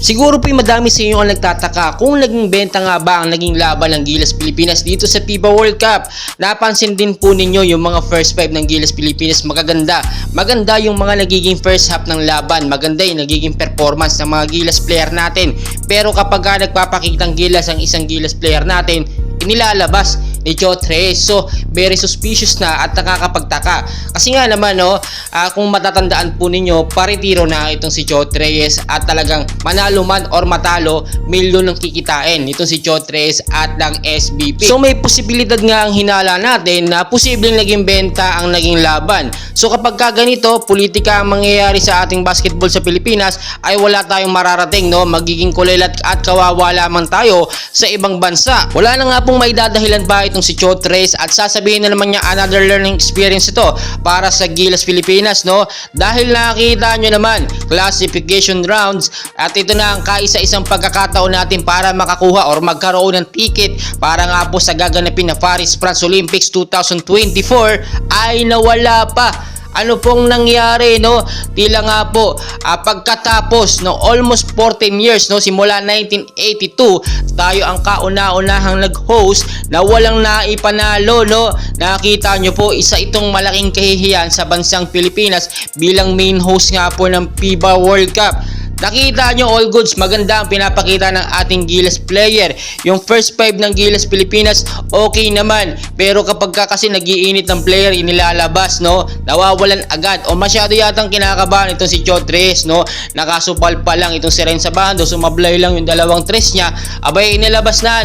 Siguro po madami sa inyo ang nagtataka kung naging benta nga ba ang naging laban ng Gilas Pilipinas dito sa FIBA World Cup. Napansin din po ninyo yung mga first 5 ng Gilas Pilipinas magaganda. Maganda yung mga nagiging first half ng laban. Maganda yung nagiging performance ng mga Gilas player natin. Pero kapag nagpapakitang Gilas ang isang Gilas player natin, inilalabas ni Jot Reyes. So, very suspicious na at nakakapagtaka. Kasi nga naman, kung matatandaan po ninyo, paritiro na itong si Jot Reyes at talagang manalo man or matalo, milyon ng kikitain itong si Jot Reyes at ng SBP. So, may posibilidad nga ang hinala natin na posibleng naging benta ang naging laban. So, kapag ganito, politika ang mangyayari sa ating basketball sa Pilipinas, ay wala tayong mararating, magiging kulilat at kawawa lamang tayo sa ibang bansa. Wala na nga pong may dadahilan ba itong si Jot Reyes at sasabihin na naman niya another learning experience ito para sa Gilas Pilipinas, dahil nakita nyo naman classification rounds at ito na ang kaisa-isang pagkakataon natin para makakuha or magkaroon ng ticket para nga po sa gaganapin na Paris France Olympics 2024 ay nawala pa. Ano pong nangyari, Tila nga po, pagkatapos almost 14 years, simula 1982, tayo ang kauna-unahang nag-host na walang naipanalo, Nakita nyo po, isa itong malaking kahihiyan sa bansang Pilipinas bilang main host nga po ng FIBA World Cup. Nakita nyo, all goods, maganda ang pinapakita ng ating Gilas player. Yung first 5 ng Gilas Pilipinas, okay naman. Pero kapag kasi nagiinit ng player, inilalabas, nawawalan agad. O masyado yatang kinakabahan itong si Jot Reyes, Nakasupal pa lang itong si Renza Bando, sumablay lang yung dalawang tres niya. Abay, inilabas na,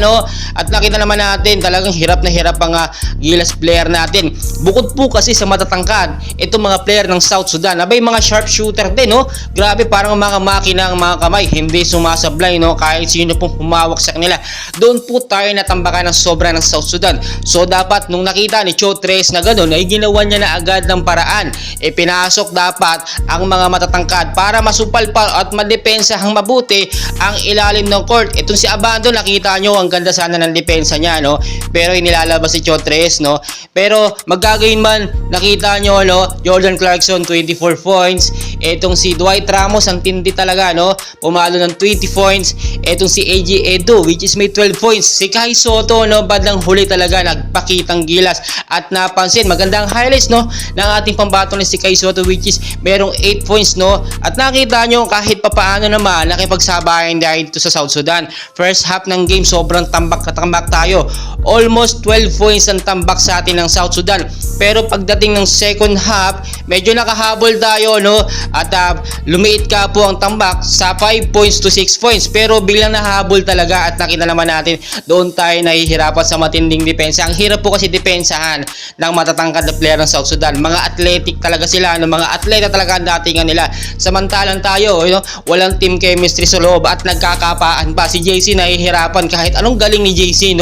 At nakita naman natin, talagang hirap na hirap ang Gilas player natin. Bukod po kasi sa matatangkad, itong mga player ng South Sudan, abay, mga sharpshooter din, Grabe, parang mga makina ang mga kamay, hindi sumasablay, kahit sino pong humawak sa kanila. Doon po tayo natambakan ng sobra ng South Sudan. So dapat nung nakita ni Jot Reyes na gano'n, ay ginawa niya na agad ng paraan. Pinasok dapat ang mga matatangkad para masupal pa at madepensahang mabuti ang ilalim ng court. Itong si Abando, nakita nyo, ang ganda sana ng depensa niya, pero inilalabas si Jot Reyes, Pero magagawin man, nakita nyo, Jordan Clarkson 24 points. Itong si Dwight Ramos, ang tindi talaga, pumalo ng 20 points. Etong si AJ Edo, which is may 12 points. Si Kai Soto, bandang huli talaga nagpakitang Gilas at napansin, magandang highlights, ng ating pambato ni si Kai Soto, which is merong 8 points, At nakita nyo kahit papaano naman nakipagsabayan dahil dito sa South Sudan. First half ng game, sobrang tambak tayo. Almost 12 points ang tambak sa atin ng South Sudan. Pero pagdating ng second half, medyo nakahabol tayo, At lumiit ka po ang tambak sa 5 points to 6 points. Pero biglang nahabol talaga at nakita naman natin, doon tayo nahihirapan sa matinding depensa. Ang hirap po kasi depensahan ng matatangkad na player ng South Sudan. Mga athletic talaga sila, mga atleta talaga ang datingan nila. Samantalang tayo, walang team chemistry sa loob at nagkakapaan pa. Si JC nahihirapan kahit anong galing ni JC,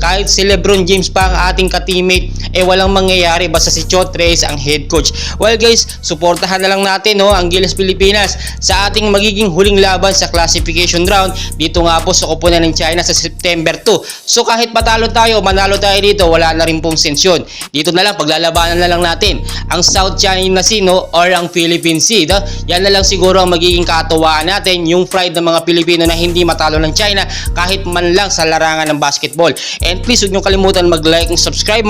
Kahit si LeBron James pa ang ating ka-teammate, walang mangyayari basta si Jot Reyes ang head coach. Well guys, suportahan na lang natin, ang Gilas Pilipinas sa ating magiging huling laban sa classification round dito nga po sa koponan ng China sa September 2. So kahit patalo tayo, manalo tayo dito, wala na rin pong sensyon. Dito na lang, paglalabanan na lang natin ang South China Sea, or ang Philippine Sea. Yan na lang siguro ang magiging katuwaan natin, yung pride ng mga Pilipino na hindi matalo ng China kahit man lang sa larangan ng basketball. And please huwag nyo kalimutan mag-like and subscribe.